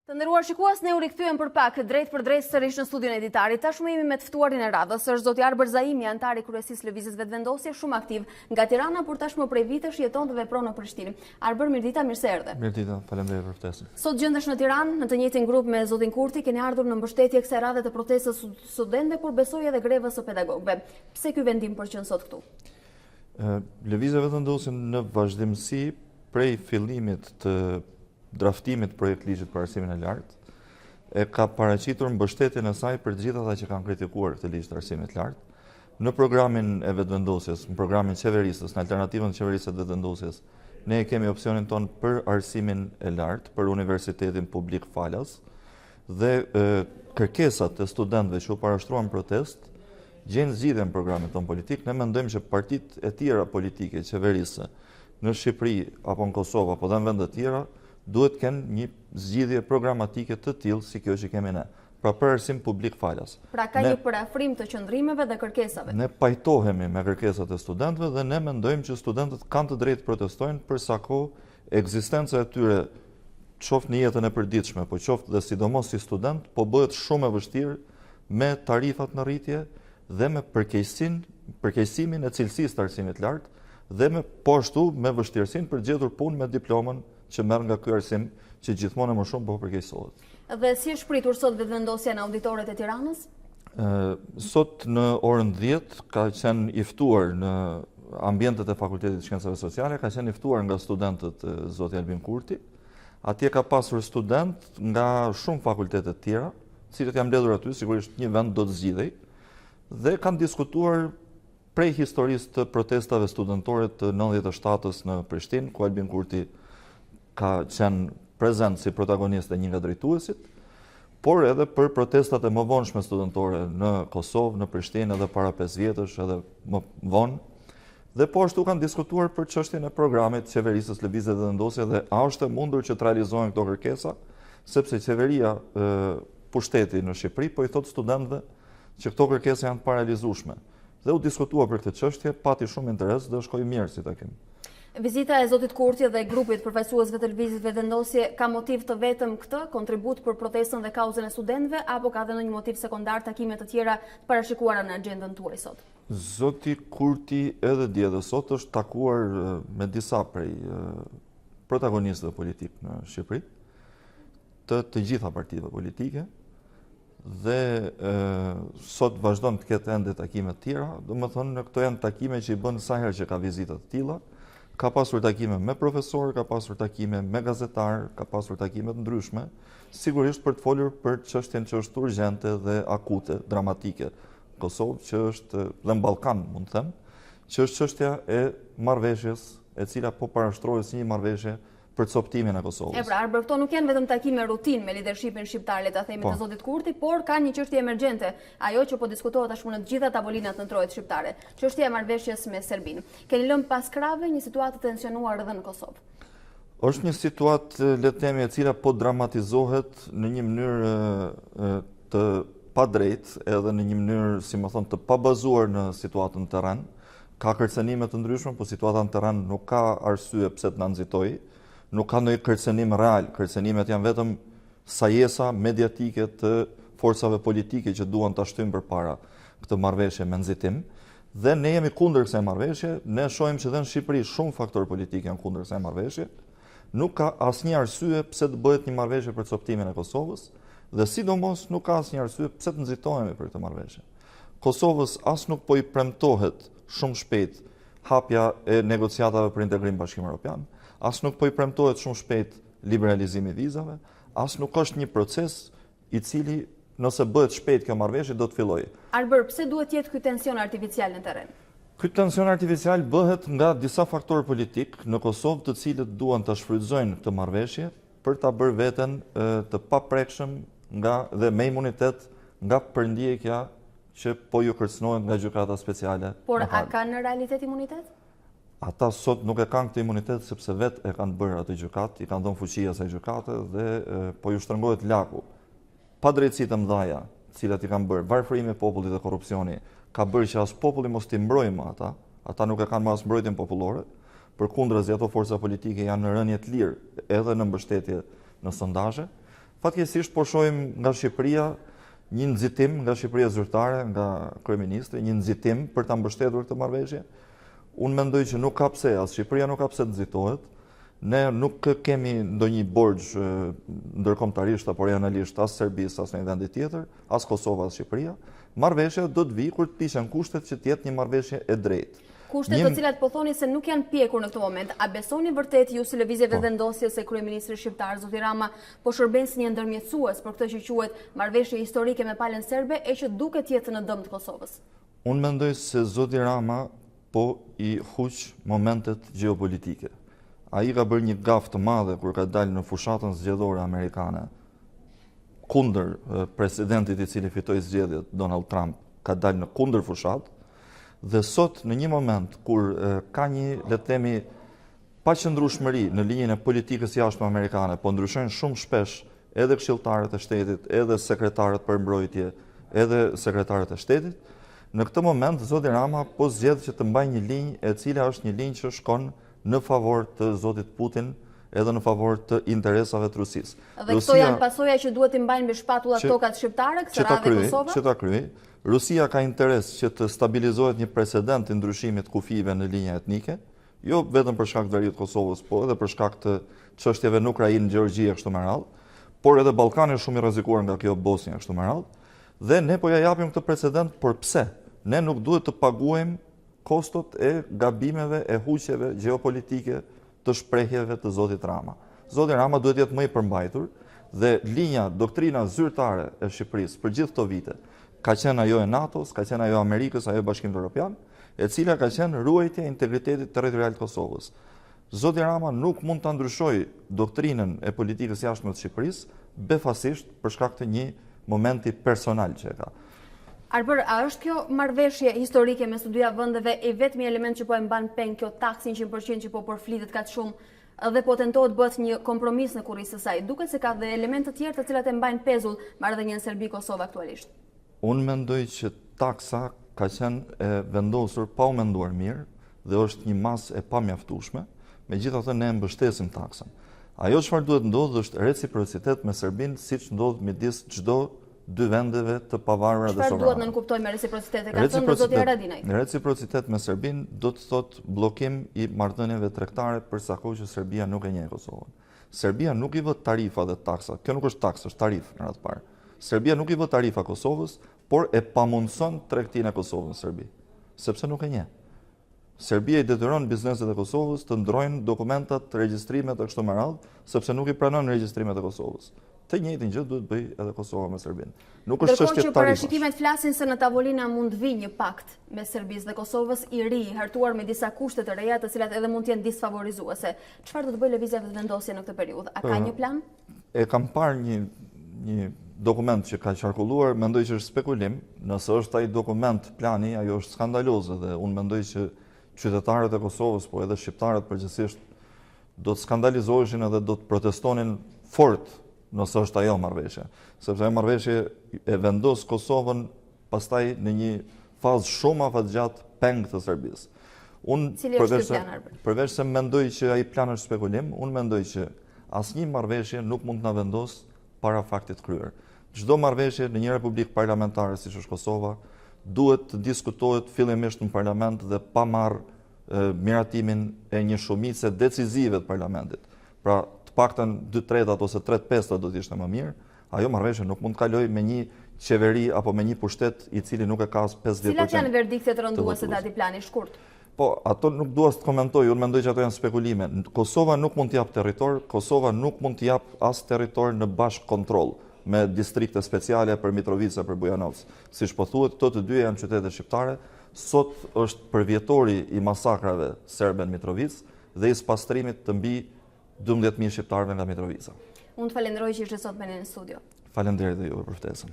Të nderuar shikues, ne u rikthyem për pak drejt për drejt sërish në studion e Ditarit. Tashmë jemi me të ftuarin e radhës, është zoti Arbër Zaimi, anëtari i kryesisë Lëvizjes Vetëvendosje, shumë aktiv nga Tirana, por tashmë prej vitesh jeton dhe vepron në Prishtinë. Arbër, mirëdita, mirë se erdhe. Mirëdita, faleminderit për ftesën. Sot gjendesh në Tiranë, në të njëjtin grup me zotin Kurti, keni ardhur në mbështetje kësaj radhe të protestës studentëve, por besoj edhe grevës së pedagogëve. Pse ky vendim për qenë sot këtu? Lëvizja Vetëvendosje në vazhdimsi prej fillimit të draftimit projekt ligjit për arsimin e lartë e ka paraqitur mbështetjen e saj për të gjithë ata që kanë kritikuar këtë ligj të arsimit të lartë. Në programin e vetëvendosjes, në programin qeverisës, në alternativën e qeverisë të vetëvendosjes, ne kemi opsionin ton për arsimin e lartë, për universitetin publik falas, dhe kërkesat e studentëve që u parashtruan protest gjenë zgjidhje në programin ton politik. Ne mendojmë që partitë e tjera politike qeverisë në Shqipëri apo në Kosovë apo dhe në vende të tjera duhet kenë një zgjidhje programatike të tillë si kjo që kemi ne. Pra për arsim publik falas. Pra ka një parafrim të qëndrimeve dhe kërkesave. Ne pajtohemi me kërkesat e studentëve dhe ne mendojmë që studentët kanë të drejtë protestojnë për sa kohë ekzistenca e tyre qoftë në jetën e përditshme, po qoftë dhe sidomos si student, po bëhet shumë e vështirë me tarifat në rritje dhe me përkeqësimin e cilësisë të arsimit lartë dhe po ashtu me vështirësinë për gjetur punë me diplomën që merr nga ky arsim që gjithmonë më shumë po përkeqësohet. Dhe si është pritur sot vetëvendosja në auditorët e Tiranës? Sot në orën 10 ka qenë i ftuar në ambientet e Fakultetit të Shkencave Sociale, ka qenë i ftuar nga studentët zoti Albin Kurti. Atje ka pasur student nga shumë fakultete të tjera, cilët janë mbledhur aty, sigurisht një vend do të zgjidhej, dhe kanë diskutuar prej historisë të protestave studentore të 97-s në Prishtinë, ku Albin Kurti ka qenë prezent si protagonist e një nga drejtuesit, por edhe për protestat e më vonshme studentore në Kosovë, në Prishtinë, edhe para 5 vjetësh, edhe më vonë. Dhe po ashtu kanë diskutuar për çështjen e programit qeverisës Lëvizjes Vetëvendosje dhe a është e mundur që të realizohen këto kërkesa, sepse qeveria pushteti në Shqipëri po i thot studentëve që këto kërkesa janë të parealizueshme. Dhe u diskutua për këtë çështje, pati shumë interes dhe shkoi mirë si takim. Vizita e zotit Kurti dhe grupit përfaqësuesve të Lëvizjes Vetëvendosje ka motiv të vetëm këtë, kontribut për protestën dhe kauzën e studentëve, apo ka dhe në një motiv sekondar takime të tjera të parashikuara në agjendën tuaj sot? Zoti Kurti edhe dje dhe sot është takuar me disa prej protagonistëve politik në Shqipëri, të gjitha partive politike, dhe sot vazhdon të ketë ende takime të tjera, do më thonë në këto janë takime që i bën sa herë që ka vizitat të tilla. Ka pasur takime me profesor, ka pasur takime me gazetar, ka pasur takime të ndryshme, sigurisht për të folur për çështjen që është urgjente dhe akute, dramatike në Kosovë, që është dhe në Ballkan, mund të them, që është çështja e marrëveshjes, e cila po parashtrohet si një marrëveshje për copëtimin e Kosovës. Pra, Arbër, këto nuk janë vetëm takime rutinë me lidershipin shqiptar, le ta themi, të zotit Kurti, por ka një çështje emergjente, ajo që po diskutohet tashmë në të gjitha tavolinat në trojët shqiptare, çështja e marrëveshjes me Serbinë. Keni lënë pas krave një situatë të tensionuar edhe në Kosovë? Është një situatë, le të themi, e cila po dramatizohet në një mënyrë të padrejtë, edhe në një mënyrë, si më thon, të pabazuar në situatën në terren. Ka kërcënime të ndryshme, por situata në terren nuk ka arsye pse të na nxitojë. Nuk ka ndonjë kërcënim real, kërcënimet janë vetëm sajesa mediatike të forcave politike që duan ta shtyjnë përpara këtë marrëveshje me nxitim. Dhe ne jemi kundër kësaj marrëveshje, ne shohim që dhe në Shqipëri shumë faktorë politikë janë kundër kësaj marrëveshje. Nuk ka asnjë arsye pse të bëhet një marrëveshje për copëtimin e Kosovës, dhe sidomos nuk ka asnjë arsye pse të nxitohemi për këtë marrëveshje. Kosovës as nuk po i premtohet shumë shpejt hapja e negociatave për integrim në Bashkimin Evropian. As nuk po i premtohet shumë shpejt liberalizimi i vizave, as nuk është një proces i cili nëse bëhet shpejt kjo marrëveshje do të fillojë. Arbër, pse duhet jetë ky tension artificial në terren? Ky tension artificial bëhet nga disa faktorë politik në Kosovë, të cilët duan ta shfrytëzojnë këtë marrëveshje për ta bërë veten të paprekshëm dhe me imunitet nga përndjekja që po ju kërcënohet nga gjykata speciale. Por a kanë në realitet imunitet? Ata sot nuk e kanë këtë imunitet sepse vetë e kanë bërë atë gjykat, i kanë dhënë fuqia asaj gjykate dhe po ju shtrëngohet laku. Padrejtësitë të mëdha, të cilat i kanë bërë, varfërimi i popullit dhe korrupsioni, ka bërë që as populli mos t'i mbrojmë ata nuk e kanë më as mbrojtjen popullore, përkundrazi ato forca politike janë në rënje të lirë edhe në mbështetje në sondazhe, Fatkeqësisht po shohim nga Shqipëria një nxitim nga Shqipëria zyrtare, nga kryeministri, një nxitim për ta mbështetur këtë marrëveshje. Unë mendoj që nuk ka pse, as Shqipëria nuk ka pse të nxitohet. Ne nuk kemi ndonjë borxh ndërkombëtarisht apo regionalisht as Serbisë, as në një vendi tjetër, as Kosova, as Shqipëria. Marrëveshja do të vijë kur të piqen kushtet që të jetë një marrëveshje e drejtë. Kushtet të cilat po thoni se nuk janë pjekur në këtë moment. A besoni vërtet ju si Lëvizje Vetëvendosje se kryeministri shqiptar zoti Rama po shërben si një ndërmjetësues për këtë që quhet marrëveshje historike me palën serbe e që duket jetë në dëm të Kosovës? Unë mendoj se zoti Rama po i huq momentet gjeopolitike. Ai ka bërë një gafë të madhe kur ka dalë në fushatën zgjedhore amerikane kundër presidentit i cili fitoi zgjedhjet, Donald Trump, ka dalë në kundër fushatë. Dhe sot në një moment kur ka një, le të themi, paqëndrueshmëri në linjën e politikës jashtme amerikane, po ndryshojnë shumë shpesh edhe këshilltarët e shtetit, edhe sekretarët për mbrojtje, edhe sekretarët e shtetit, në këtë moment zoti Rama po zgjedh që të mbajë një linjë e cila është një linjë që shkon në favor të zotit Putin, edhe në favor të interesave të Rusisë. Dhe këto janë pasoja që duhet të mbajnë me shpatullat tokat shqiptare, kësaj radhe Kosova? Që ta kryej. Rusia ka interes që të stabilizohet një precedent të ndryshimit kufijve në linja etnike, jo vetëm për shkak të veriut Kosovës, po edhe për shkak të çështjeve në Ukrainë, Gjeorgji e kështu me radhë, por edhe Ballkani është shumë i rrezikuar nga kjo, Bosnia kështu me radhë, dhe ne po ja japim këtë precedent, por pse? Ne nuk duhet të paguajmë kostot e gabimeve e huqjeve gjeopolitike të shprehjeve të zotit Rama. Zoti Rama duhet jetë më i përmbajtur dhe linja, doktrina zyrtare e Shqipërisë për gjithë këto vite ka qenë ajo e NATO-s, ka qenë ajo e Amerikës, ajo e Bashkimit Evropian, e cila ka qenë ruajtja e integritetit territorial të Kosovës. Zoti Rama nuk mund ta ndryshojë doktrinën e politikës jashtme të Shqipërisë befasisht për shkak të një momenti personal që e ka. Arbër, a është kjo marrëveshje historike mes të dyja vendeve e vetmi element që po e mban peng kjo taksë 100% që po përflitet kaq shumë dhe po tentohet bëhet një kompromis në kurrizë së saj? Duket se ka dhe elemente të tjera të cilat e mbajnë pezull marrëdhënien Serbi-Kosovë aktualisht. Unë mendoj që taksa ka qenë e vendosur pa u menduar mirë dhe është një masë e pamjaftueshme, megjithatë ne e mbështesim taksën. Ajo çfarë duhet ndodhë është reciprocitet me Serbinë, siç ndodh midis çdo dy vendeve të pavarura dhe sovrane. Çfarë duhet nënkuptojmë me reciprocitet? Ka thënë zoti Haradinaj. Reciprocitet me Serbinë do të thotë bllokim i marrëdhënieve tregtare për sa kohë që Serbia nuk e njeh Kosovën. Serbia nuk i vë tarifa dhe taksa. Kjo nuk është taksë, është tarif në radhë parë. Serbia nuk i vë tarifa Kosovës, por e pamundson tregtinë e Kosovës në Serbi, sepse nuk e njeh. Serbia i detyron bizneset e Kosovës të ndrojnë dokumentat, regjistrimet e kështu me radhë, sepse nuk i pranon regjistrimet e Kosovës. Të njëjtin gjë duhet bëj edhe Kosova me Serbinë. Nuk është çështje tarifash. Ndërkohë që parashikimet flasin se në tavolina mund vi një pakt mes Serbisë dhe Kosovës i ri, hartuar me disa kushte të reja, të cilat edhe mund të jenë disfavorizuese. Çfarë do të bëjë Lëvizja Vetëvendosje në këtë periudhë? A ka një plan? E kam parë një dokument që ka qarkulluar, mendoj që është spekulim. Nëse është ai dokument plani, ajo është skandaloze dhe unë mendoj që qytetarët e Kosovës, po edhe shqiptarët përgjithsisht, do të skandalizoheshin edhe do të protestonin fort nëse është ajo marrëveshje. Sepse ajo marrëveshje e vendos Kosovën pastaj në një fazë shumë afatgjatë peng të Serbisë. Unë përveç se mendoj që ai plan është spekulim, unë mendoj që asnjë marrëveshje nuk mund të na vendos para faktit kryer. Çdo marrëveshje në një republikë parlamentare siç është Kosova duhet të diskutohet fillimisht në parlament dhe pa marrë miratimin e një shumice decisive të parlamentit. Pra, të paktën 2/3 ose 3/5 do të ishte më mirë. Ajo marrëveshje nuk mund të kalojë me një qeveri apo me një pushtet i cili nuk e ka as 50%. Cilat janë verdiktet rënduese të atij plani shkurt? Po, ato nuk dua të komentoj, unë mendoj që ato janë spekulime. Kosova nuk mund të jap territor, Kosova nuk mund të jap as territor në bashk kontroll me distrikte speciale për Mitrovica, për Bujanovac. Siç po thuhet, këto të dy janë qytete shqiptare. Sot është përvjetori i masakrave serbe në Mitrovic dhe i spastrimit të mbi 12.000 shqiptarëve nga Mitrovica. Unë të falenderoj që ishte sot me ne në studio. Faleminderit dhe juve për ftesën.